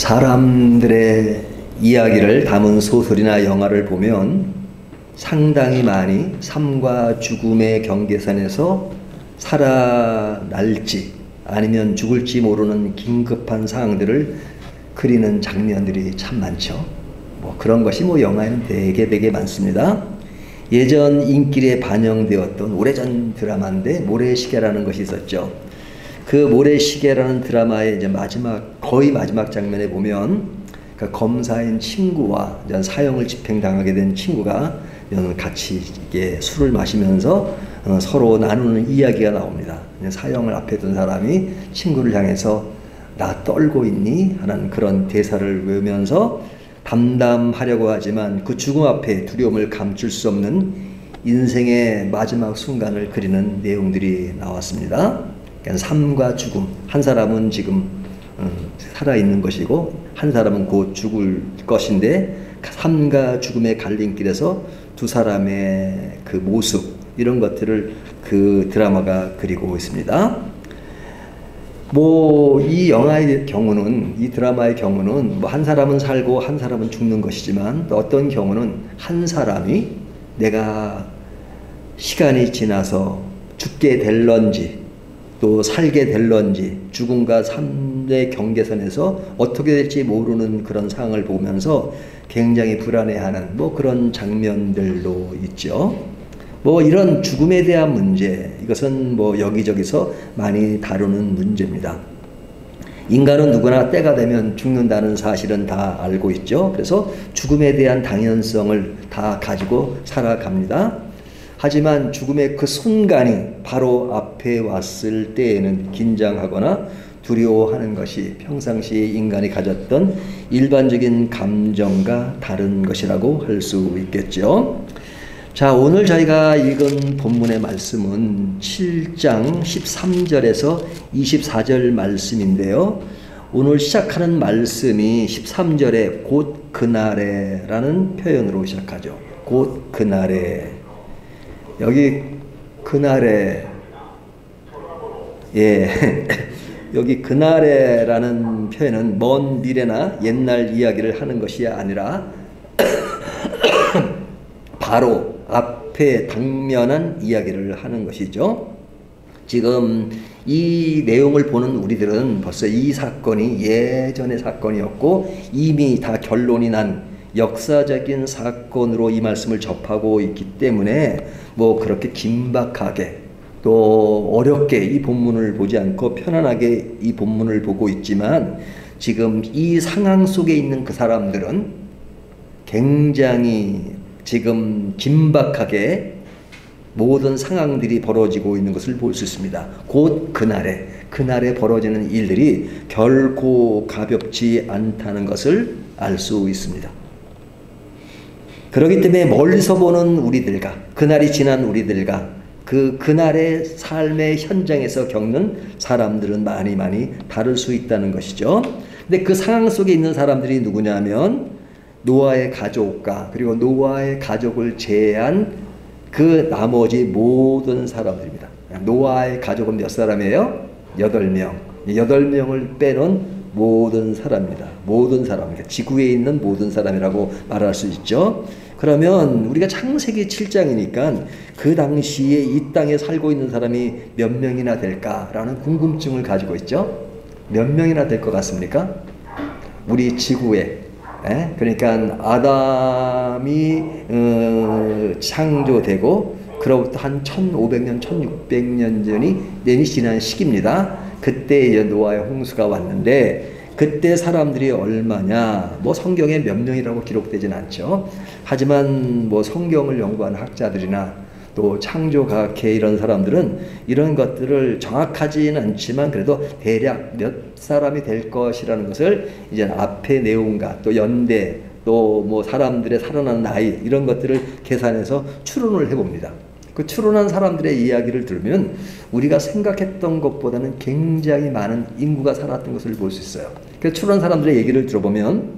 사람들의 이야기를 담은 소설이나 영화를 보면 상당히 많이 삶과 죽음의 경계선에서 살아날지 아니면 죽을지 모르는 긴급한 상황들을 그리는 장면들이 참 많죠. 그런 것이 영화에는 되게 많습니다. 예전 인기에 반영되었던 오래전 드라마인데 모래시계라는 것이 있었죠. 그 모래시계라는 드라마의 이제 거의 마지막 장면에 보면 그 검사인 친구와 사형을 집행당하게 된 친구가 같이 이게 술을 마시면서 서로 나누는 이야기가 나옵니다. 사형을 앞에 둔 사람이 친구를 향해서 나 떨고 있니? 하는 그런 대사를 외우면서 담담하려고 하지만 그 죽음 앞에 두려움을 감출 수 없는 인생의 마지막 순간을 그리는 내용들이 나왔습니다. 그러니까 삶과 죽음, 한 사람은 지금 살아있는 것이고 한 사람은 곧 죽을 것인데 삶과 죽음의 갈림길에서 두 사람의 그 모습, 이런 것들을 그 드라마가 그리고 있습니다. 이 영화의 경우는, 이 드라마의 경우는 한 사람은 살고 한 사람은 죽는 것이지만 또 어떤 경우는 한 사람이 내가 시간이 지나서 죽게 될런지 또 살게 될런지 죽음과 삶의 경계선에서 어떻게 될지 모르는 그런 상황을 보면서 굉장히 불안해하는 그런 장면들도 있죠. 이런 죽음에 대한 문제, 이것은 여기저기서 많이 다루는 문제입니다. 인간은 누구나 때가 되면 죽는다는 사실은 다 알고 있죠. 그래서 죽음에 대한 당연성을 다 가지고 살아갑니다. 하지만 죽음의 그 순간이 바로 앞에 왔을 때에는 긴장하거나 두려워하는 것이 평상시 인간이 가졌던 일반적인 감정과 다른 것이라고 할 수 있겠죠. 자, 오늘 저희가 읽은 본문의 말씀은 7장 13절에서 24절 말씀인데요. 오늘 시작하는 말씀이 13절에 곧 그날에 라는 표현으로 시작하죠. 곧 그날에. 여기 그날에, 여기 그날에 라는 표현은 먼 미래나 옛날 이야기를 하는 것이 아니라 바로 앞에 당면한 이야기를 하는 것이죠. 지금 이 내용을 보는 우리들은 벌써 이 사건이 예전의 사건이었고 이미 다 결론이 난 역사적인 사건으로 이 말씀을 접하고 있기 때문에 그렇게 긴박하게 또 어렵게 이 본문을 보지 않고 편안하게 이 본문을 보고 있지만 지금 이 상황 속에 있는 그 사람들은 굉장히 지금 긴박하게 모든 상황들이 벌어지고 있는 것을 볼 수 있습니다. 곧 그날에 벌어지는 일들이 결코 가볍지 않다는 것을 알 수 있습니다. 그렇기 때문에 멀리서 보는 우리들과 그날이 지난 우리들과 그날의 삶의 현장에서 겪는 사람들은 많이 다를 수 있다는 것이죠. 근데 그 상황 속에 있는 사람들이 누구냐면 노아의 가족과 그리고 노아의 가족을 제외한 그 나머지 모든 사람들입니다. 노아의 가족은 몇 사람이에요? 8명. 8명을 빼놓은 모든 사람입니다. 모든 사람, 그러니까 지구에 있는 모든 사람이라고 말할 수 있죠. 그러면 우리가 창세기 7장이니까 그 당시에 이 땅에 살고 있는 사람이 몇 명이나 될까라는 궁금증을 가지고 있죠. 몇 명이나 될 것 같습니까? 우리 지구에. 그러니까 아담이 창조되고 그로부터 한 1500년, 1600년 전이 내니 지난 시기입니다. 그때 이제 노아의 홍수가 왔는데 그때 사람들이 얼마냐? 성경에 몇 명이라고 기록되진 않죠. 하지만 성경을 연구하는 학자들이나 또 창조과학회 이런 사람들은 이런 것들을 정확하지는 않지만 그래도 대략 몇 사람이 될 것이라는 것을 이제 앞의 내용과 또 연대 또 사람들의 살아난 나이 이런 것들을 계산해서 추론을 해봅니다. 그 추론한 사람들의 이야기를 들으면 우리가 생각했던 것보다는 굉장히 많은 인구가 살았던 것을 볼 수 있어요. 그래서 추론한 사람들의 얘기를 들어보면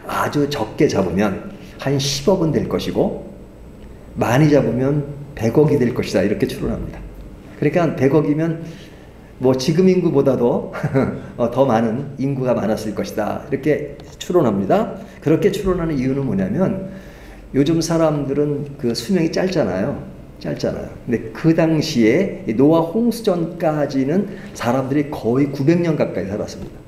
아주 적게 잡으면 한 10억은 될 것이고 많이 잡으면 100억이 될 것이다 이렇게 추론합니다. 그러니까 100억이면 뭐 지금 인구보다도 더 많은 인구가 많았을 것이다. 이렇게 추론합니다. 그렇게 추론하는 이유는 뭐냐면 요즘 사람들은 그 수명이 짧잖아요. 근데 그 당시에 노아 홍수 전까지는 사람들이 거의 900년 가까이 살았습니다.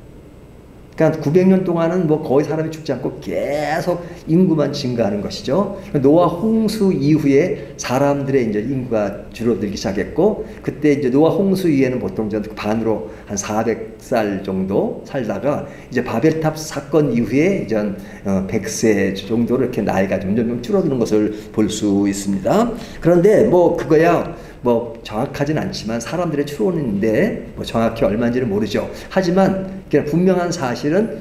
그러니까 900년 동안은 뭐 거의 사람이 죽지 않고 계속 인구만 증가하는 것이죠. 노아 홍수 이후에 사람들의 이제 인구가 줄어들기 시작했고, 그때 이제 노아 홍수 이후에는 보통 반으로 한 400살 정도 살다가 이제 바벨탑 사건 이후에 이제 100세 정도로 이렇게 나이가 점점 줄어드는 것을 볼 수 있습니다. 그런데 뭐 그거야 뭐 정확하진 않지만 사람들의 추론인데 뭐 정확히 얼마인지는 모르죠. 하지만 그냥 분명한 사실은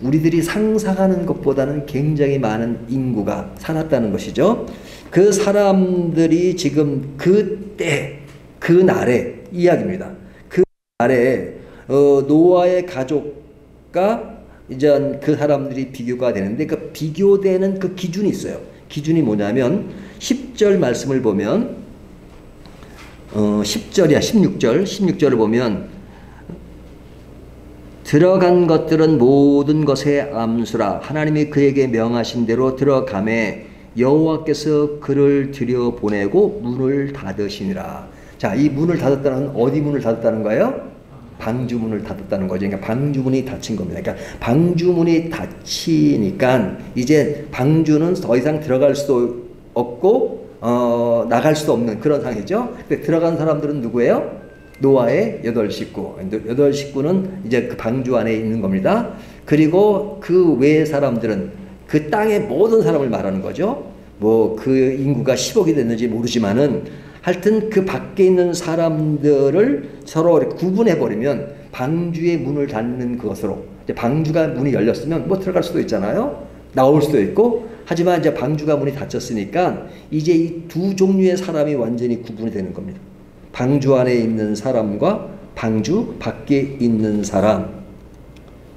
우리들이 상상하는 것보다는 굉장히 많은 인구가 살았다는 것이죠. 그 사람들이 지금 그때 그 날의 이야기입니다. 그 날에 노아의 가족과 이제 그 사람들이 비교가 되는데 그 비교되는 그 기준이 있어요. 기준이 뭐냐면 10절 말씀을 보면 10절이야 16절을 보면 들어간 것들은 모든 것의 암수라 하나님이 그에게 명하신 대로 들어가매 여호와께서 그를 들여보내고 문을 닫으시니라. 자, 이 문을 닫았다는 어디 문을 닫았다는 거예요? 방주문을 닫았다는 거죠. 그러니까 방주문이 닫힌 겁니다. 그러니까 방주문이 닫히니까 이제 방주는 더 이상 들어갈 수도 없고 나갈 수도 없는 그런 상황이죠. 들어간 사람들은 누구예요? 노아의 8식구. 8식구는 이제 그 방주 안에 있는 겁니다. 그리고 그 외의 사람들은 그 땅의 모든 사람을 말하는 거죠. 뭐 그 인구가 10억이 됐는지 모르지만은 하여튼 그 밖에 있는 사람들을 서로 구분해버리면 방주의 문을 닫는 것으로, 이제 방주가 문이 열렸으면 뭐 들어갈 수도 있잖아요. 나올 수도 있고. 하지만 이제 방주가 문이 닫혔으니까 이제 이 두 종류의 사람이 완전히 구분이 되는 겁니다. 방주 안에 있는 사람과 방주 밖에 있는 사람.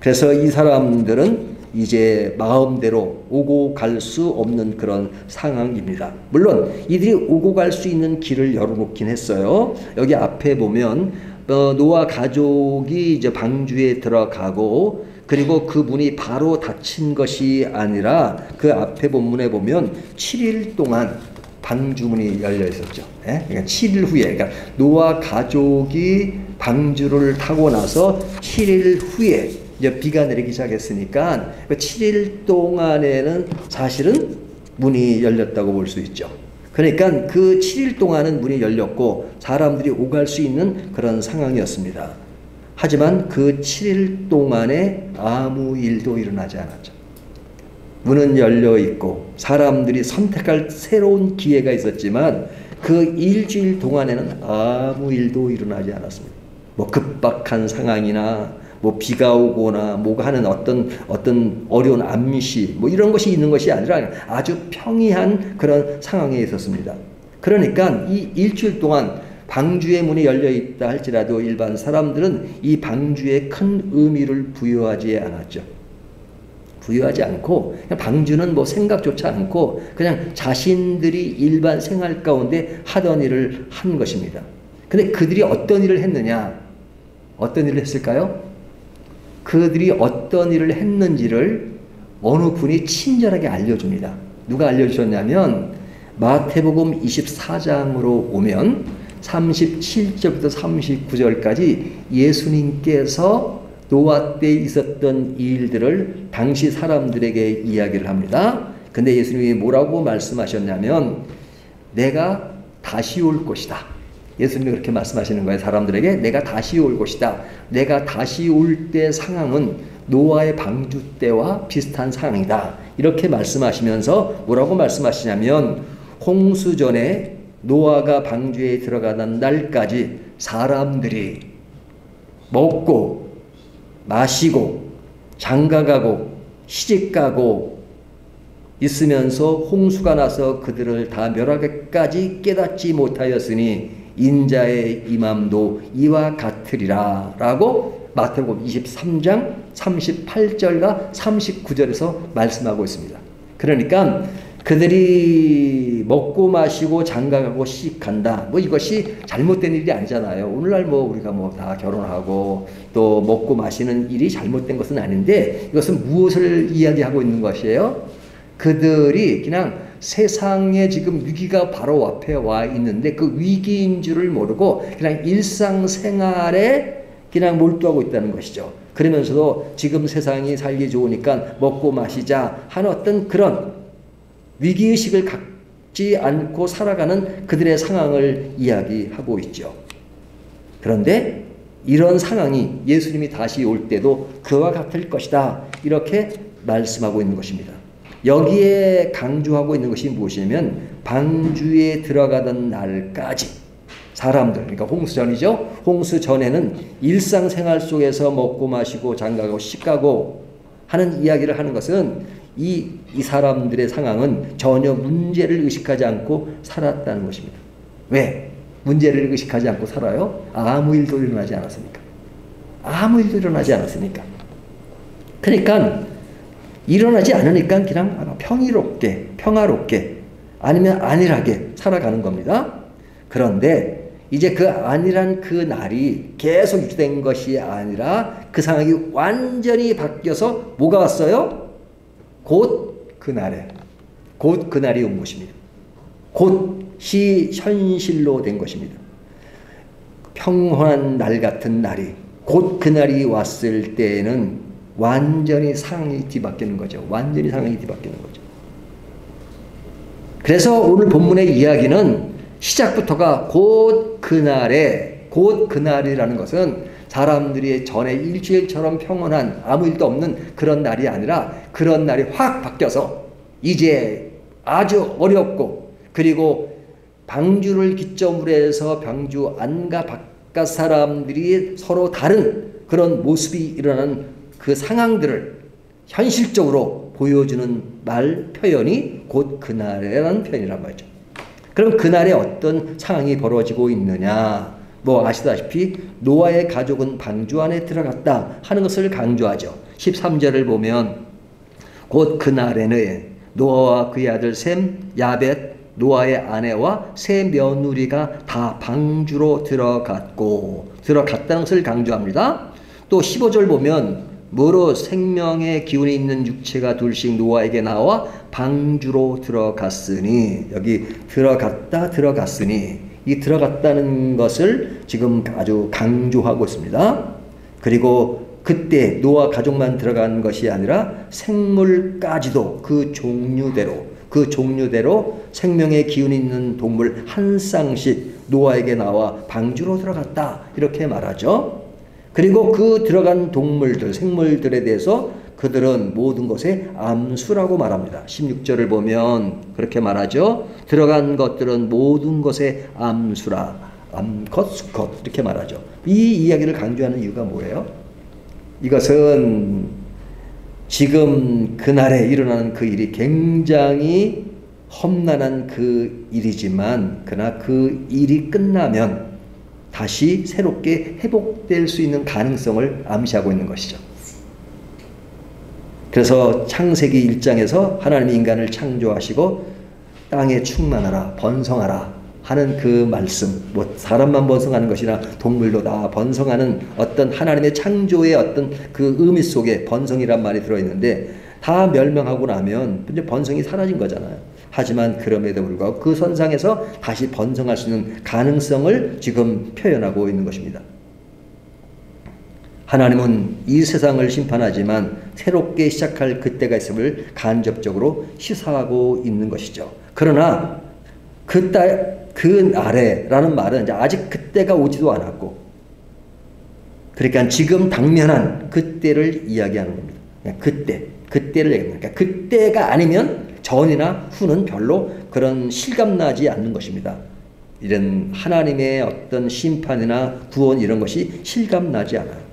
그래서 이 사람들은 이제 마음대로 오고 갈 수 없는 그런 상황입니다. 물론 이들이 오고 갈 수 있는 길을 열어놓긴 했어요. 여기 앞에 보면 노아 가족이 이제 방주에 들어가고, 그리고 그 문이 바로 닫힌 것이 아니라 그 앞에 본문에 보면 7일 동안 방주문이 열려 있었죠. 예? 그러니까 7일 후에, 그러니까 노아 가족이 방주를 타고 나서 7일 후에 이제 비가 내리기 시작했으니까 7일 동안에는 사실은 문이 열렸다고 볼 수 있죠. 그러니까 그 7일 동안은 문이 열렸고 사람들이 오갈 수 있는 그런 상황이었습니다. 하지만 그 7일 동안에 아무 일도 일어나지 않았죠. 문은 열려 있고 사람들이 선택할 새로운 기회가 있었지만 그 일주일 동안에는 아무 일도 일어나지 않았습니다. 뭐 급박한 상황이나 뭐 비가 오거나 뭐가 하는 어떤 어려운 암시 뭐 이런 것이 있는 것이 아니라 아주 평이한 그런 상황에 있었습니다. 그러니까 이 일주일 동안 방주의 문이 열려 있다 할지라도 일반 사람들은 이 방주에 큰 의미를 부여하지 않았죠. 부여하지 않고 그냥 방주는 뭐 생각조차 않고 그냥 자신들이 일반 생활 가운데 하던 일을 한 것입니다. 근데 그들이 어떤 일을 했느냐? 어떤 일을 했을까요? 그들이 어떤 일을 했는지를 어느 분이 친절하게 알려줍니다. 누가 알려주셨냐면 마태복음 24장으로 오면 37절부터 39절까지 예수님께서 노아 때 있었던 일들을 당시 사람들에게 이야기를 합니다. 근데 예수님이 뭐라고 말씀하셨냐면 내가 다시 올 것이다. 예수님이 그렇게 말씀하시는 거예요. 사람들에게 내가 다시 올 것이다. 내가 다시 올 때 상황은 노아의 방주 때와 비슷한 상황이다. 이렇게 말씀하시면서 뭐라고 말씀하시냐면 홍수 전에 노아가 방주에 들어가던 날까지 사람들이 먹고 마시고 장가가고 시집가고 있으면서 홍수가 나서 그들을 다 멸하기까지 깨닫지 못하였으니 인자의 임함도 이와 같으리라 라고 마태복음 23장 38절과 39절에서 말씀하고 있습니다. 그러니까 그들이 먹고 마시고 장가가고 시집간다. 뭐 이것이 잘못된 일이 아니잖아요. 오늘날 뭐 우리가 뭐 다 결혼하고 또 먹고 마시는 일이 잘못된 것은 아닌데 이것은 무엇을 이야기하고 있는 것이에요? 그들이 그냥 세상에 지금 위기가 바로 앞에 와 있는데 그 위기인 줄을 모르고 그냥 일상생활에 그냥 몰두하고 있다는 것이죠. 그러면서도 지금 세상이 살기 좋으니까 먹고 마시자 하는 어떤 그런 위기의식을 갖지 않고 살아가는 그들의 상황을 이야기하고 있죠. 그런데 이런 상황이 예수님이 다시 올 때도 그와 같을 것이다. 이렇게 말씀하고 있는 것입니다. 여기에 강조하고 있는 것이 무엇이냐면 방주에 들어가던 날까지 사람들, 그러니까 홍수전이죠. 홍수전에는 일상생활 속에서 먹고 마시고 장가가고 시집가고 하는 이야기를 하는 것은 이 사람들의 상황은 전혀 문제를 의식하지 않고 살았다는 것입니다. 왜? 문제를 의식하지 않고 살아요? 아무 일도 일어나지 않았으니까. 아무 일도 일어나지 않았으니까. 그러니까 일어나지 않으니까 그냥 평이롭게, 평화롭게 아니면 안일하게 살아가는 겁니다. 그런데 이제 그 안일한 그 날이 계속 유지된 것이 아니라 그 상황이 완전히 바뀌어서 뭐가 왔어요? 곧 그날에, 곧 그날이 온 것입니다. 곧이 현실로 된 것입니다. 평온한 날 같은 날이, 곧 그날이 왔을 때에는 완전히 상황이 뒤바뀌는 거죠. 완전히 상황이 뒤바뀌는 거죠. 그래서 오늘 본문의 이야기는 시작부터가 곧 그날에, 곧 그날이라는 것은 사람들이 전에 일주일처럼 평온한 아무 일도 없는 그런 날이 아니라 그런 날이 확 바뀌어서 이제 아주 어렵고 그리고 방주를 기점으로 해서 방주 안과 바깥 사람들이 서로 다른 그런 모습이 일어나는 그 상황들을 현실적으로 보여주는 말 표현이 곧 그날이라는 표현이란 말이죠. 그럼 그날에 어떤 상황이 벌어지고 있느냐? 뭐 아시다시피 노아의 가족은 방주 안에 들어갔다 하는 것을 강조하죠. 13절을 보면 곧 그날에는 노아와 그의 아들 셈, 야벳, 노아의 아내와 세 며느리가 다 방주로 들어갔다는 것을 강조합니다. 또 15절 보면 무릇 생명의 기운이 있는 육체가 둘씩 노아에게 나와 방주로 들어갔으니, 여기 들어갔으니 이 들어갔다는 것을 지금 아주 강조하고 있습니다. 그리고 그때 노아 가족만 들어간 것이 아니라 생물까지도 그 종류대로 생명의 기운이 있는 동물 한 쌍씩 노아에게 나와 방주로 들어갔다 이렇게 말하죠. 그리고 그 들어간 동물들, 생물들에 대해서 그들은 모든 것에 암수라고 말합니다. 16절을 보면 그렇게 말하죠. 들어간 것들은 모든 것에 암수라. 암컷, 수컷 이렇게 말하죠. 이 이야기를 강조하는 이유가 뭐예요? 이것은 지금 그날에 일어나는 그 일이 굉장히 험난한 그 일이지만 그러나 그 일이 끝나면 다시 새롭게 회복될 수 있는 가능성을 암시하고 있는 것이죠. 그래서 창세기 1장에서 하나님이 인간을 창조하시고 땅에 충만하라, 번성하라 하는 그 말씀, 뭐 사람만 번성하는 것이나 동물도 다 번성하는 어떤 하나님의 창조의 어떤 그 의미 속에 번성이란 말이 들어있는데 다 멸망하고 나면 이제 번성이 사라진 거잖아요. 하지만 그럼에도 불구하고 그 선상에서 다시 번성할 수 있는 가능성을 지금 표현하고 있는 것입니다. 하나님은 이 세상을 심판하지만 새롭게 시작할 그때가 있음을 간접적으로 시사하고 있는 것이죠. 그러나 그 날에라는 말은 이제 아직 그때가 오지도 않았고, 그러니까 지금 당면한 그때를 이야기하는 겁니다. 그때를 얘기합니다. 그러니까 그때가 아니면 전이나 후는 별로 그런 실감나지 않는 것입니다. 이런 하나님의 어떤 심판이나 구원 이런 것이 실감나지 않아요.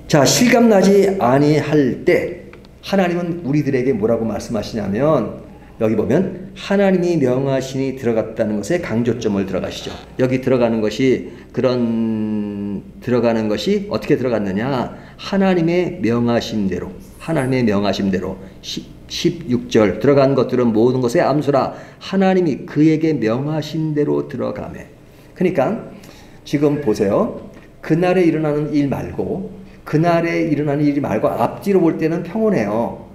자, 실감나지 아니할 때 하나님은 우리들에게 뭐라고 말씀하시냐면 여기 보면 하나님이 명하시니 들어갔다는 것에 강조점을 들어가시죠. 여기 들어가는 것이 어떻게 들어갔느냐? 하나님의 명하심대로 하나님의 명하심대로 16절 들어간 것들은 모든 것의 암수라 하나님이 그에게 명하신 대로 들어가매. 그러니까 지금 보세요. 그날에 일어나는 일 말고 그날에 일어나는 일이 말고 앞뒤로 볼 때는 평온해요.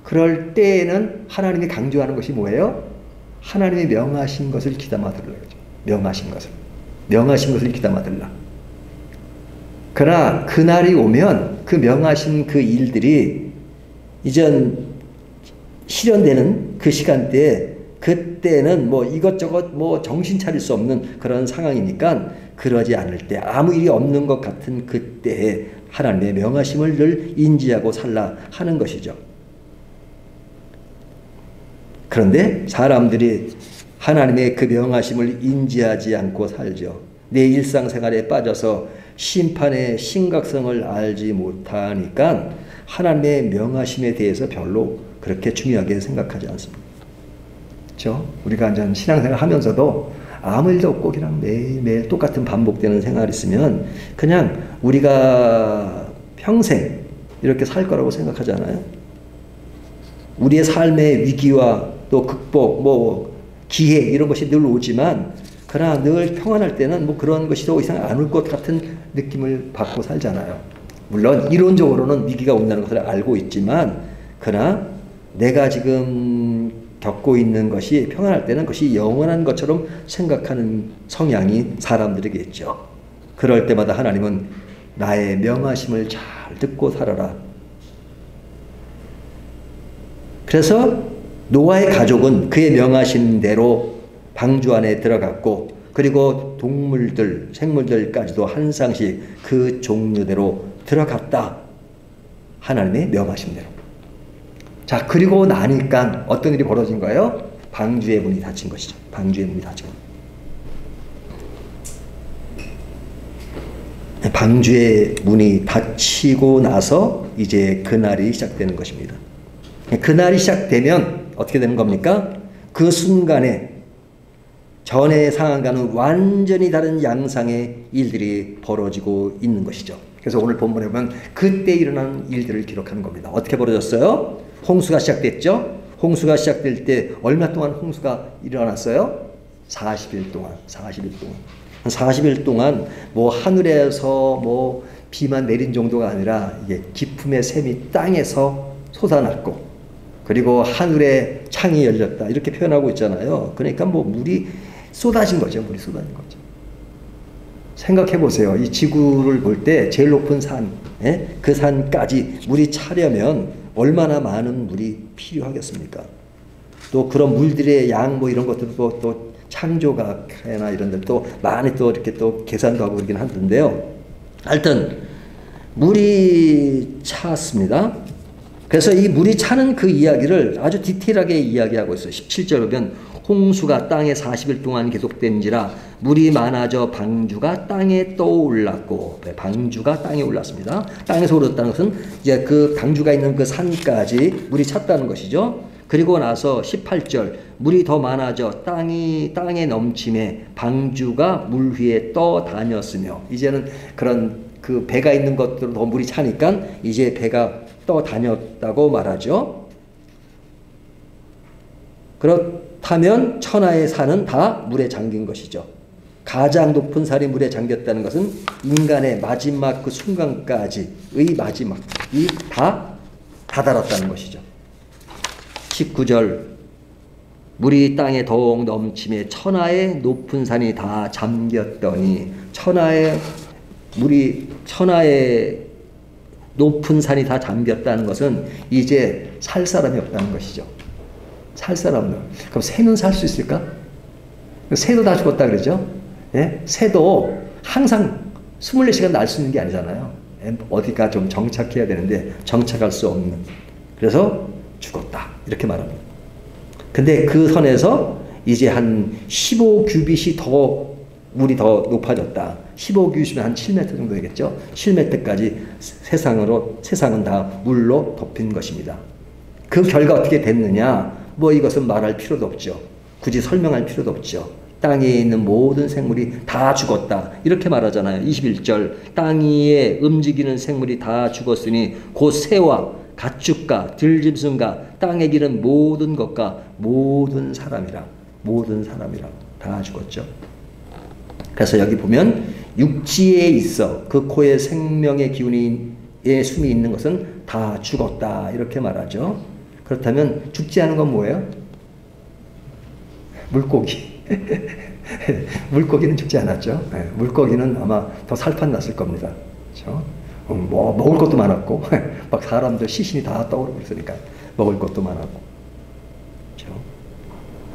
그럴 때에는 하나님이 강조하는 것이 뭐예요? 하나님의 명하신 것을 귀담아 들으라. 명하신 것을 귀담아 들으라. 그러나 그날이 오면 그 명하신 그 일들이 이전 실현되는 그 시간대에 그때는 뭐 이것저것 뭐 정신 차릴 수 없는 그런 상황이니까 그러지 않을 때 아무 일이 없는 것 같은 그때에 하나님의 명하심을 늘 인지하고 살라 하는 것이죠. 그런데 사람들이 하나님의 그 명하심을 인지하지 않고 살죠. 내 일상생활에 빠져서 심판의 심각성을 알지 못하니까 하나님의 명하심에 대해서 별로 그렇게 중요하게 생각하지 않습니다. 그렇죠? 우리가 이제 신앙생활 하면서도 아무 일도 없고 그냥 매일매일 똑같은 반복되는 생활이 있으면 그냥 우리가 평생 이렇게 살 거라고 생각하잖아요. 우리의 삶의 위기와 또 극복, 뭐 기회 이런 것이 늘 오지만 그러나 늘 평안할 때는 뭐 그런 것이 더 이상 안 올 것 같은 느낌을 받고 살잖아요. 물론 이론적으로는 위기가 온다는 것을 알고 있지만 그러나 내가 지금 겪고 있는 것이 평안할 때는 그것이 영원한 것처럼 생각하는 성향이 사람들에게 있죠. 그럴 때마다 하나님은 나의 명하심을 잘 듣고 살아라. 그래서 노아의 가족은 그의 명하심대로 방주 안에 들어갔고 그리고 동물들, 생물들까지도 한 쌍씩 그 종류대로 들어갔다. 하나님의 명하심대로. 자, 그리고 나니까 어떤 일이 벌어진 거예요? 방주의 문이 닫힌 것이죠. 방주의 문이 닫힌 것. 방주의 문이 닫히고 나서 이제 그날이 시작되는 것입니다. 그날이 시작되면 어떻게 되는 겁니까? 그 순간에 전의 상황과는 완전히 다른 양상의 일들이 벌어지고 있는 것이죠. 그래서 오늘 본문에 보면 그때 일어난 일들을 기록하는 겁니다. 어떻게 벌어졌어요? 홍수가 시작됐죠? 홍수가 시작될 때 얼마 동안 홍수가 일어났어요? 40일 동안. 40일 동안 뭐 하늘에서 뭐 비만 내린 정도가 아니라 이게 기품의 샘이 땅에서 솟아났고 그리고 하늘에 창이 열렸다 이렇게 표현하고 있잖아요. 그러니까 뭐 물이 쏟아진 거죠. 물이 쏟아진 거죠. 생각해 보세요. 이 지구를 볼 때 제일 높은 산, 그 산까지 물이 차려면 얼마나 많은 물이 필요하겠습니까? 또 그런 물들의 양 뭐 이런 것들도 또 창조과학이나 이런 데 또 많이 또 이렇게 또 계산도 하고 그러긴 하던데요. 하여튼 물이 찼습니다. 그래서 이 물이 차는 그 이야기를 아주 디테일하게 이야기하고 있어요. 17절 보면 홍수가 땅에 40일 동안 계속된지라 물이 많아져 방주가 땅에 떠올랐고 방주가 땅에 올랐습니다. 땅에서 올랐다는 것은 이제 그 방주가 있는 그 산까지 물이 찼다는 것이죠. 그리고 나서 18절 물이 더 많아져 땅에 넘침에 방주가 물 위에 떠다녔으며 이제는 그런 그 배가 있는 것들로 더 물이 차니까 이제 배가 떠다녔다고 말하죠. 그렇다면 천하의 산은 다 물에 잠긴 것이죠. 가장 높은 산이 물에 잠겼다는 것은 인간의 마지막 그 순간까지의 마지막이 다 다다랐다는 것이죠. 19절 물이 땅에 더욱 넘침에 천하의 높은 산이 다 잠겼더니 천하의 높은 산이 다 잠겼다는 것은 이제 살 사람이 없다는 것이죠. 살 사람은. 그럼 새는 살 수 있을까? 새도 다 죽었다 그러죠? 예? 새도 항상 24시간 날 수 있는 게 아니잖아요. 어디가 좀 정착해야 되는데 정착할 수 없는. 그래서 죽었다. 이렇게 말합니다. 근데 그 선에서 이제 한 15규빗이 더 물이 더 높아졌다. 15규빗이면 한 7m 정도 되겠죠. 7m까지 세상은 다 물로 덮인 것입니다. 그 결과 어떻게 됐느냐? 뭐 이것은 말할 필요도 없죠. 굳이 설명할 필요도 없죠. 땅에 있는 모든 생물이 다 죽었다. 이렇게 말하잖아요. 21절 땅 위에 움직이는 생물이 다 죽었으니 곧 새와 가축과 들짐승과 땅에 기는 모든 것과 모든 사람이라 다 죽었죠. 그래서 여기 보면 육지에 있어 그 코에 생명의 기운의 숨이 있는 것은 다 죽었다 이렇게 말하죠. 그렇다면 죽지 않은 건 뭐예요? 물고기. 물고기는 죽지 않았죠. 네, 물고기는 아마 더 살판 났을 겁니다. 그렇죠? 뭐 먹을 것도 많았고 막 사람들 시신이 다 떠오르고 있으니까 먹을 것도 많았고. 그렇죠?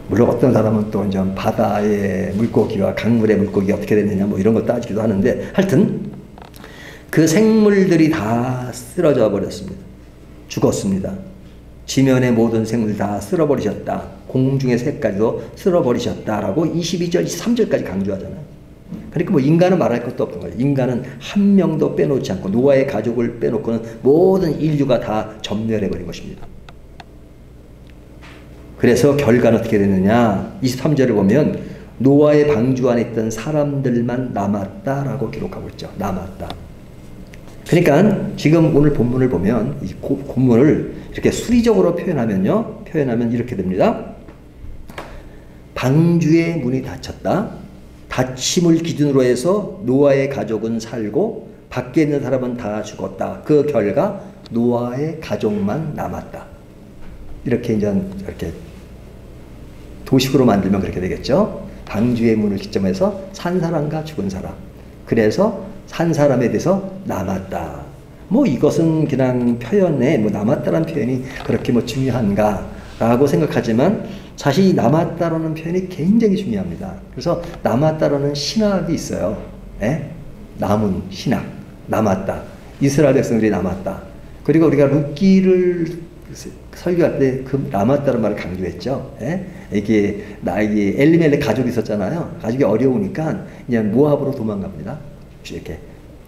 물론 어떤 사람은 또 이제 바다의 물고기와 강물의 물고기 어떻게 됐느냐 뭐 이런 거 따지기도 하는데 하여튼 그 생물들이 다 쓰러져 버렸습니다. 죽었습니다. 지면의 모든 생물 다 쓸어버리셨다. 공중의 새까지도 쓸어버리셨다라고 22절, 23절까지 강조하잖아요. 그러니까 뭐 인간은 말할 것도 없는 거예요. 인간은 한 명도 빼놓지 않고 노아의 가족을 빼놓고는 모든 인류가 다 전멸해버린 것입니다. 그래서 결과는 어떻게 됐느냐? 23절을 보면 노아의 방주 안에 있던 사람들만 남았다라고 기록하고 있죠. 남았다. 그러니까 지금 오늘 본문을 보면 이 본문을 이렇게 수리적으로 표현하면 이렇게 됩니다. 방주의 문이 닫혔다. 닫힘을 기준으로 해서 노아의 가족은 살고 밖에 있는 사람은 다 죽었다. 그 결과 노아의 가족만 남았다. 이렇게 이제 이렇게 도식으로 만들면 그렇게 되겠죠. 방주의 문을 기점해서 산 사람과 죽은 사람. 그래서 산 사람에 대해서 남았다. 뭐 이것은 그냥 표현에 뭐 남았다라는 표현이 그렇게 뭐 중요한가라고 생각하지만 사실 이 남았다라는 표현이 굉장히 중요합니다. 그래서 남았다라는 신학이 있어요. 예? 남은 신학, 남았다. 이스라엘 백성들이 남았다. 그리고 우리가 룻기를 설교할 때 그 남았다는 말을 강조했죠. 예? 이게 엘리멜렉 가족이 있었잖아요. 가족이 어려우니까 이제 모압으로 도망갑니다. 이렇게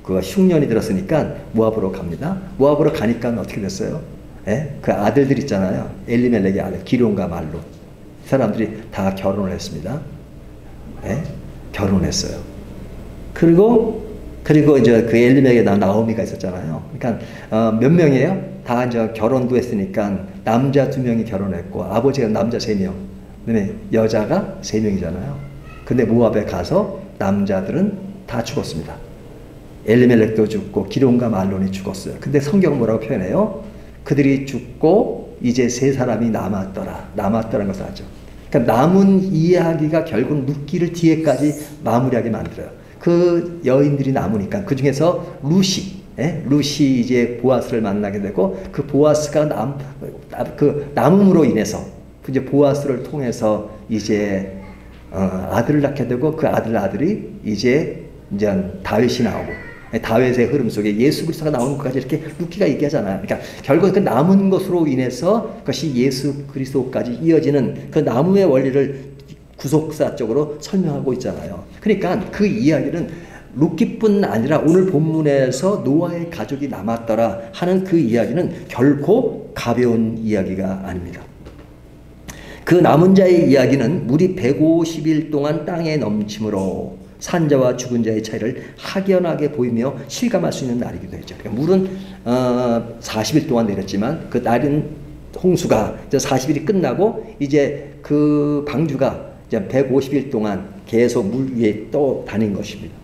그 흉년이 들었으니까 모압으로 갑니다. 모압으로 가니까 어떻게 됐어요? 예? 그 아들들 있잖아요. 엘리멜렉의 아들 기럯과 말론. 사람들이 다 결혼을 했습니다. 예? 결혼했어요. 그리고 이제 그 엘리멜렉에 나오미가 있었잖아요. 그러니까 몇 명이에요? 다 이제 결혼도 했으니까 남자 2명이 결혼했고 아버지가 남자 3명, 그다음에 여자가 3명이잖아요. 근데 모압에 가서 남자들은 다 죽었습니다. 엘리멜렉도 죽고 기럯과 말론이 죽었어요. 근데 성경 뭐라고 표현해요? 그들이 죽고 이제 3사람이 남았더라는 것을 하죠. 그러니까 남은 이야기가 결국 룻기를 뒤에까지 마무리하게 만들어요. 그 여인들이 남으니까 그 중에서 룻이 이제 보아스를 만나게 되고 그 보아스가 남음으로 인해서 이제 보아스를 통해서 이제 아들을 낳게 되고 그 아들이 이제 다윗이 나오고 다윗의 흐름 속에 예수 그리스도가 나오는 것까지 이렇게 룻기가 얘기하잖아요. 그러니까 결국 그 남은 것으로 인해서 그것이 예수 그리스도까지 이어지는 그 나무의 원리를 구속사적으로 설명하고 있잖아요. 그러니까 그 이야기는 룻기뿐 아니라 오늘 본문에서 노아의 가족이 남았더라 하는 그 이야기는 결코 가벼운 이야기가 아닙니다. 그 남은 자의 이야기는 물이 150일 동안 땅에 넘침으로 산자와 죽은 자의 차이를 확연하게 보이며 실감할 수 있는 날이기도 했죠. 그러니까 물은 40일 동안 내렸지만 그 날은 홍수가 이제 40일이 끝나고 이제 그 방주가 이제 150일 동안 계속 물 위에 떠 다닌 것입니다.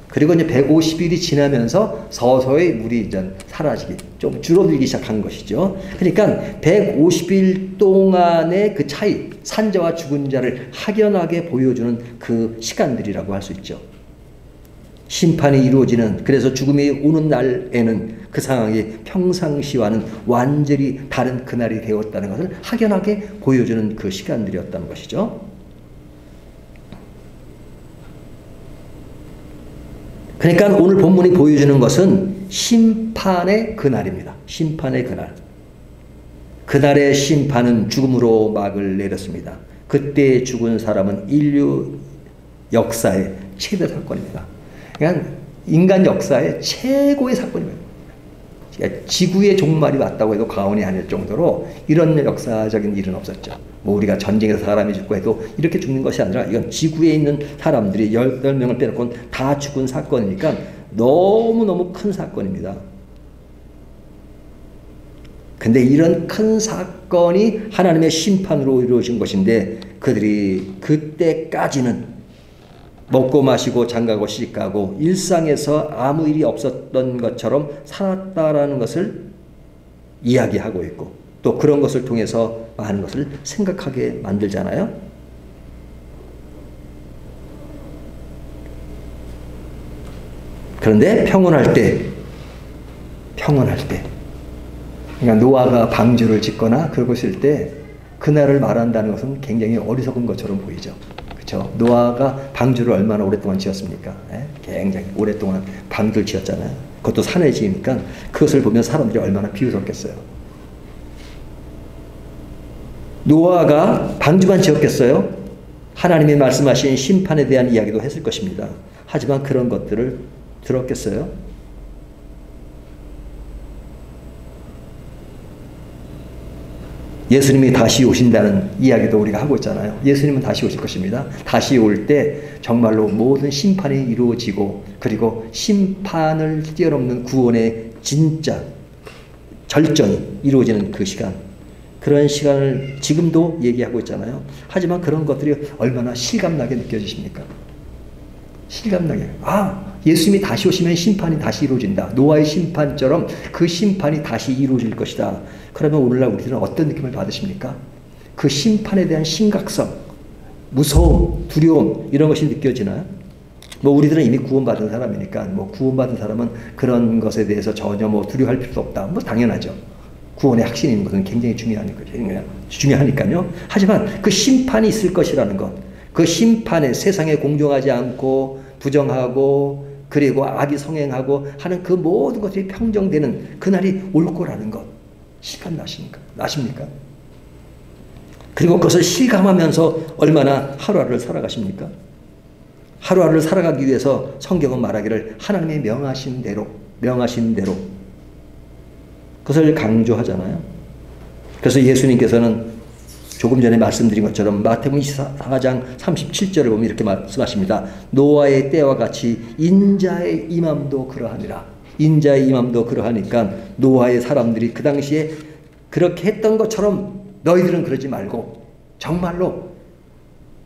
그리고 이제 150일이 지나면서 서서히 물이 이제 사라지기, 좀 줄어들기 시작한 것이죠. 그러니까 150일 동안의 그 차이, 산자와 죽은 자를 확연하게 보여주는 그 시간들이라고 할 수 있죠. 심판이 이루어지는, 그래서 죽음이 오는 날에는 그 상황이 평상시와는 완전히 다른 그날이 되었다는 것을 확연하게 보여주는 그 시간들이었다는 것이죠. 그러니까 오늘 본문이 보여주는 것은 심판의 그날입니다. 심판의 그날. 그날의 심판은 죽음으로 막을 내렸습니다. 그때 죽은 사람은 인류 역사의 최대 사건입니다. 그러니까 인간 역사의 최고의 사건입니다. 지구의 종말이 왔다고 해도 과언이 아닐 정도로 이런 역사적인 일은 없었죠. 뭐 우리가 전쟁에서 사람이 죽고 해도 이렇게 죽는 것이 아니라 이건 지구에 있는 사람들이 10명을 빼놓고는 다 죽은 사건이니까 너무너무 큰 사건입니다. 근데 이런 큰 사건이 하나님의 심판으로 이루어진 것인데 그들이 그때까지는 먹고 마시고 장가고 시집가고 일상에서 아무 일이 없었던 것처럼 살았다라는 것을 이야기하고 있고 또 그런 것을 통해서 많은 것을 생각하게 만들잖아요. 그런데 평온할 때 그러니까 노아가 방주를 짓거나 그것일 때 그날을 말한다는 것은 굉장히 어리석은 것처럼 보이죠. 그렇죠? 노아가 방주를 얼마나 오랫동안 지었습니까? 굉장히 오랫동안 방주를 지었잖아요. 그것도 산에 지으니까 그것을 보면 사람들이 얼마나 비웃었겠어요. 노아가 방주만 지었겠어요? 하나님이 말씀하신 심판에 대한 이야기도 했을 것입니다. 하지만 그런 것들을 들었겠어요? 예수님이 다시 오신다는 이야기도 우리가 하고 있잖아요. 예수님은 다시 오실 것입니다. 다시 올 때 정말로 모든 심판이 이루어지고 그리고 심판을 뛰어넘는 구원의 진짜 절정이 이루어지는 그 시간, 그런 시간을 지금도 얘기하고 있잖아요. 하지만 그런 것들이 얼마나 실감나게 느껴지십니까? 실감나게. 예수님이 다시 오시면 심판이 다시 이루어진다. 노아의 심판처럼 그 심판이 다시 이루어질 것이다. 그러면 오늘날 우리들은 어떤 느낌을 받으십니까? 그 심판에 대한 심각성, 무서움, 두려움 이런 것이 느껴지나요? 우리들은 이미 구원받은 사람이니까 구원받은 사람은 그런 것에 대해서 전혀 두려워할 필요도 없다. 당연하죠. 구원의 확신이 있는 것은 굉장히 중요하니까요. 하지만 그 심판이 있을 것이라는 것, 그 심판에 세상에 공정하지 않고 부정하고 그리고 악이 성행하고 하는 그 모든 것들이 평정되는 그날이 올 거라는 것 실감 나십니까? 그리고 그것을 실감하면서 얼마나 하루하루를 살아가십니까? 하루하루를 살아가기 위해서 성경은 말하기를 하나님의 명하신 대로 그것을 강조하잖아요. 그래서 예수님께서는 조금 전에 말씀드린 것처럼 마태복음 24장 37절을 보면 이렇게 말씀하십니다. 노아의 때와 같이 인자의 임함도 그러하니라. 인자의 임함도 그러하니까 노아의 사람들이 그 당시에 그렇게 했던 것처럼 너희들은 그러지 말고 정말로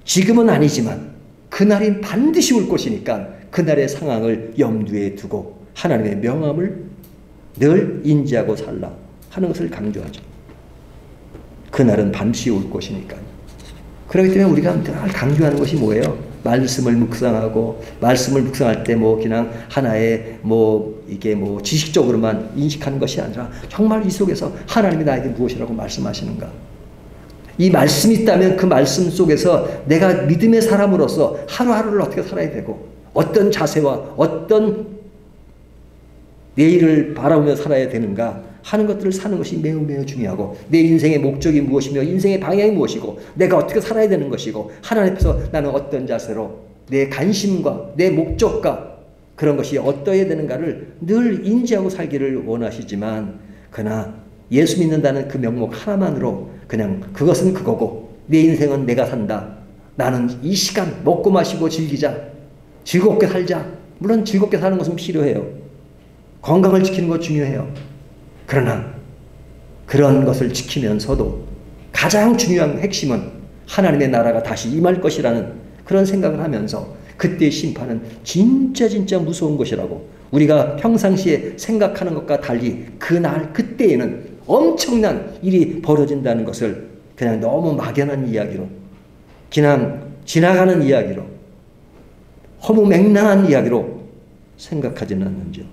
지금은 아니지만 그날이 반드시 올 것이니까 그날의 상황을 염두에 두고 하나님의 명함을 늘 인지하고 살라 하는 것을 강조하죠. 그날은 반드시 올 것이니까요. 그렇기 때문에 우리가 늘 강조하는 것이 뭐예요? 말씀을 묵상하고 말씀을 묵상할 때 그냥 하나의 이게 지식적으로만 인식하는 것이 아니라 정말 이 속에서 하나님이 나에게 무엇이라고 말씀하시는가? 이 말씀이 있다면 그 말씀 속에서 내가 믿음의 사람으로서 하루하루를 어떻게 살아야 되고 어떤 자세와 어떤 내일을 바라보며 살아야 되는가 하는 것들을 사는 것이 매우 매우 중요하고 내 인생의 목적이 무엇이며 인생의 방향이 무엇이고 내가 어떻게 살아야 되는 것이고 하나님 앞에서 나는 어떤 자세로 내 관심과 내 목적과 그런 것이 어떠해야 되는가를 늘 인지하고 살기를 원하시지만 그러나 예수 믿는다는 그 명목 하나만으로 그냥 그것은 그거고 내 인생은 내가 산다. 나는 이 시간 먹고 마시고 즐기자. 즐겁게 살자. 물론 즐겁게 사는 것은 필요해요. 건강을 지키는 것 중요해요. 그러나 그런 것을 지키면서도 가장 중요한 핵심은 하나님의 나라가 다시 임할 것이라는 그런 생각을 하면서 그때의 심판은 진짜 무서운 것이라고 우리가 평상시에 생각하는 것과 달리 그날 그때에는 엄청난 일이 벌어진다는 것을 그냥 너무 막연한 이야기로 그냥 지나가는 이야기로 허무맹랑한 이야기로 생각하지는 않는지요.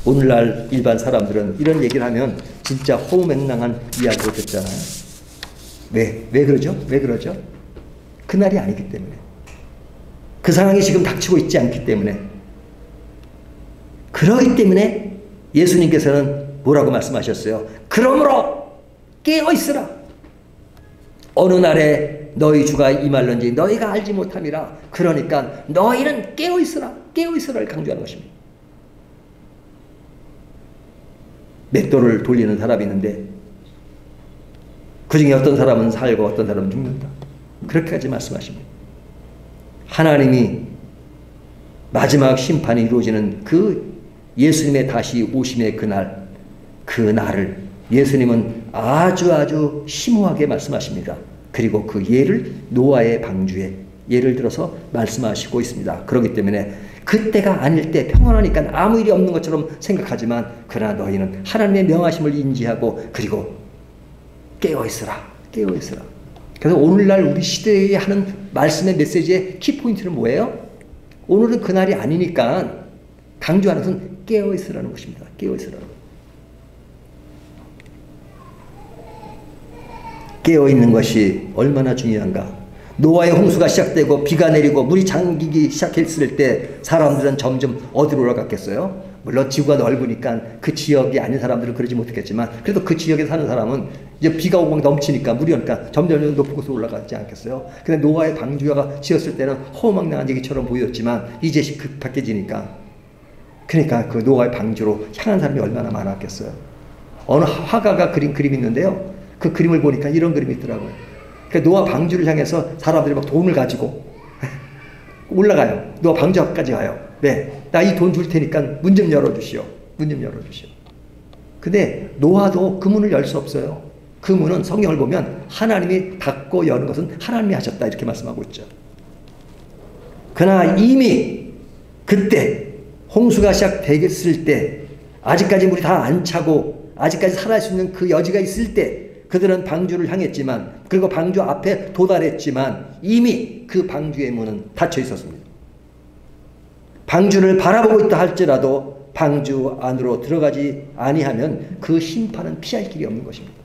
오늘날 일반 사람들은 이런 얘기를 하면 진짜 허무맹랑한 이야기로 듣잖아요. 왜 그러죠? 왜 그러죠? 그날이 아니기 때문에. 그 상황이 지금 닥치고 있지 않기 때문에. 그러기 때문에 예수님께서는 뭐라고 말씀하셨어요? 그러므로 깨어있으라. 어느 날에 너희 주가 임할런지 너희가 알지 못함이라. 그러니까 너희는 깨어있으라. 깨어있으라를 강조하는 것입니다. 맷돌을 돌리는 사람이 있는데 그 중에 어떤 사람은 살고 어떤 사람은 죽는다. 그렇게까지 말씀하십니다. 하나님이 마지막 심판이 이루어지는 그 예수님의 다시 오심의 그날 그 날을 예수님은 아주 심오하게 말씀하십니다. 그리고 그 예를 노아의 방주에 예를 들어서 말씀하시고 있습니다. 그렇기 때문에 그때가 아닐 때 평안하니까 아무 일이 없는 것처럼 생각하지만 그러나 너희는 하나님의 명하심을 인지하고 그리고 깨어있으라. 깨어있으라. 그래서 오늘날 우리 시대에 하는 말씀의 메시지의 키포인트는 뭐예요? 오늘은 그날이 아니니까 강조하는 것은 깨어있으라는 것입니다. 깨어있으라는 것. 깨어있는 것이 얼마나 중요한가. 노아의 홍수가 시작되고 비가 내리고 물이 잠기기 시작했을 때 사람들은 점점 어디로 올라갔겠어요? 물론 지구가 넓으니까 그 지역이 아닌 사람들은 그러지 못했겠지만 그래도 그 지역에 사는 사람은 이제 비가 오고 넘치니까 물이 오니까 점점 높은 곳으로 올라가지 않겠어요? 근데 노아의 방주가 지었을 때는 허망한 얘기처럼 보였지만 이제 급박해지니까 그러니까 그 노아의 방주로 향한 사람이 얼마나 많았겠어요? 어느 화가가 그린 그림이 있는데요. 그 그림을 보니까 이런 그림이 있더라고요. 그러니까 노아 방주를 향해서 사람들이 막 돈을 가지고 올라가요. 노아 방주 앞까지 가요. 네, 나 이 돈 줄 테니까 문 좀 열어주시오. 문 좀 열어주시오. 근데 노아도 그 문을 열 수 없어요. 그 문은 성경을 보면 하나님이 닫고 여는 것은 하나님이 하셨다 이렇게 말씀하고 있죠. 그러나 이미 그때 홍수가 시작되었을 때 아직까지 물이 다 안 차고 아직까지 살아날 수 있는 그 여지가 있을 때 그들은 방주를 향했지만 그리고 방주 앞에 도달했지만 이미 그 방주의 문은 닫혀 있었습니다. 방주를 바라보고 있다 할지라도 방주 안으로 들어가지 아니하면 그 심판은 피할 길이 없는 것입니다.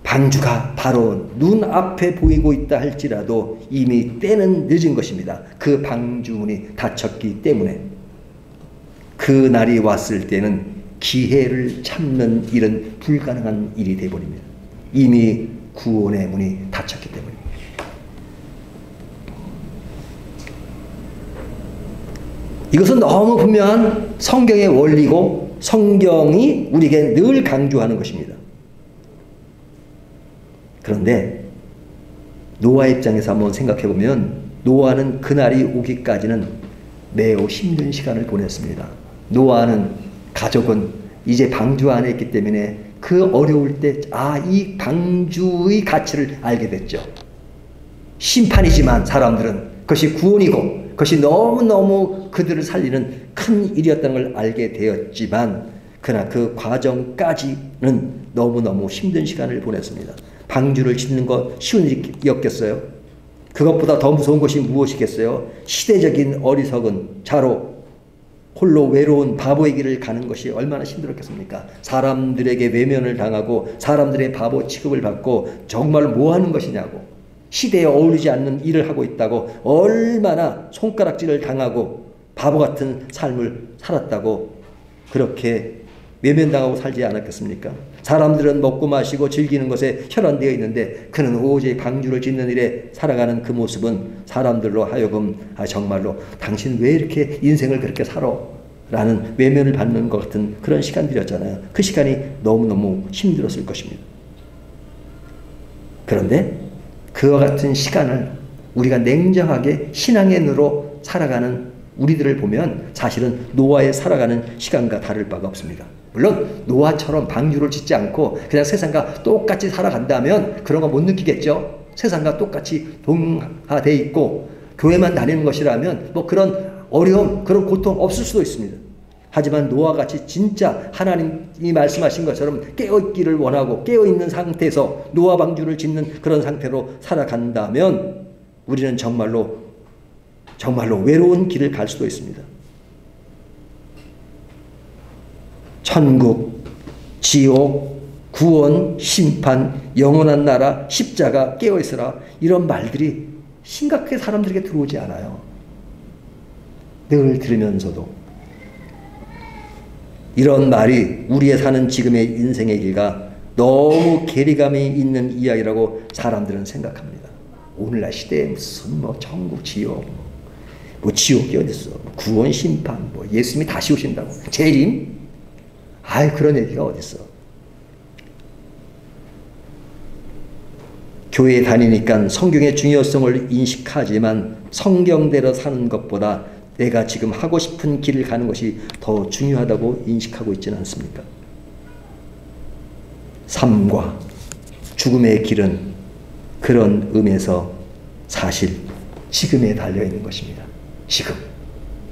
방주가 바로 눈앞에 보이고 있다 할지라도 이미 때는 늦은 것입니다. 그 방주문이 닫혔기 때문에 그 날이 왔을 때는 기회를 참는 일은 불가능한 일이 되어버립니다. 이미 구원의 문이 닫혔기 때문입니다. 이것은 너무 분명한 성경의 원리고 성경이 우리에게 늘 강조하는 것입니다. 그런데 노아 입장에서 한번 생각해 보면 노아는 그날이 오기까지는 매우 힘든 시간을 보냈습니다. 노아는 가족은 이제 방주 안에 있기 때문에 그 어려울 때 이 방주의 가치를 알게 됐죠. 심판이지만 사람들은 그것이 구원이고 그것이 너무너무 그들을 살리는 큰 일이었다는 걸 알게 되었지만 그러나 그 과정까지는 너무너무 힘든 시간을 보냈습니다. 방주를 짓는 것 쉬운 일이었겠어요? 그것보다 더 무서운 것이 무엇이겠어요? 시대적인 어리석은 자로 홀로 외로운 바보의 길을 가는 것이 얼마나 힘들었겠습니까? 사람들에게 외면을 당하고 사람들의 바보 취급을 받고 정말 뭐 하는 것이냐고 시대에 어울리지 않는 일을 하고 있다고 얼마나 손가락질을 당하고 바보 같은 삶을 살았다고 그렇게 외면당하고 살지 않았겠습니까? 사람들은 먹고 마시고 즐기는 것에 혈안되어 있는데 그는 오직 방주를 짓는 일에 살아가는 그 모습은 사람들로 하여금 정말로 당신 왜 이렇게 인생을 그렇게 살아? 라는 외면을 받는 것 같은 그런 시간들이었잖아요. 그 시간이 너무너무 힘들었을 것입니다. 그런데 그와 같은 시간을 우리가 냉정하게 신앙의 눈으로 살아가는 우리들을 보면 사실은 노아의 살아가는 시간과 다를 바가 없습니다. 물론 노아처럼 방주를 짓지 않고 그냥 세상과 똑같이 살아간다면 그런 거 못 느끼겠죠. 세상과 똑같이 동화되어 있고 교회만 다니는 것이라면 뭐 그런 어려움, 그런 고통 없을 수도 있습니다. 하지만 노아같이 진짜 하나님이 말씀하신 것처럼 깨어있기를 원하고 깨어있는 상태에서 노아 방주를 짓는 그런 상태로 살아간다면 우리는 정말로 외로운 길을 갈 수도 있습니다. 천국, 지옥, 구원, 심판, 영원한 나라, 십자가, 깨어있으라 이런 말들이 심각하게 사람들에게 들어오지 않아요. 늘 들으면서도 이런 말이 우리의 사는 지금의 인생의 길과 너무 괴리감이 있는 이야기라고 사람들은 생각합니다. 오늘날 시대에 무슨 천국, 지옥, 지옥이 어딨어? 구원, 심판, 예수님이 다시 오신다고. 재림? 그런 얘기가 어딨어? 교회에 다니니까 성경의 중요성을 인식하지만 성경대로 사는 것보다 내가 지금 하고 싶은 길을 가는 것이 더 중요하다고 인식하고 있지는 않습니까? 삶과 죽음의 길은 그런 의미에서 사실 지금에 달려있는 것입니다.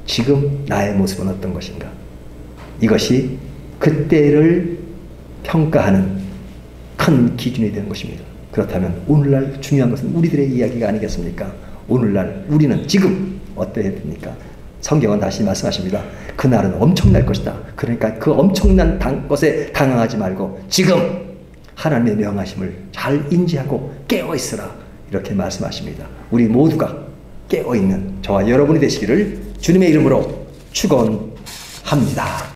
지금 나의 모습은 어떤 것인가? 이것이 그때를 평가하는 큰 기준이 되는 것입니다. 그렇다면 오늘날 중요한 것은 우리들의 이야기가 아니겠습니까? 오늘날 우리는 지금 어때야 됩니까? 성경은 다시 말씀하십니다. 그날은 엄청날 것이다. 그러니까 그 엄청난 것에 당황하지 말고 지금 하나님의 명하심을 잘 인지하고 깨어있으라. 이렇게 말씀하십니다. 우리 모두가 깨어있는 저와 여러분이 되시기를 주님의 이름으로 축원합니다.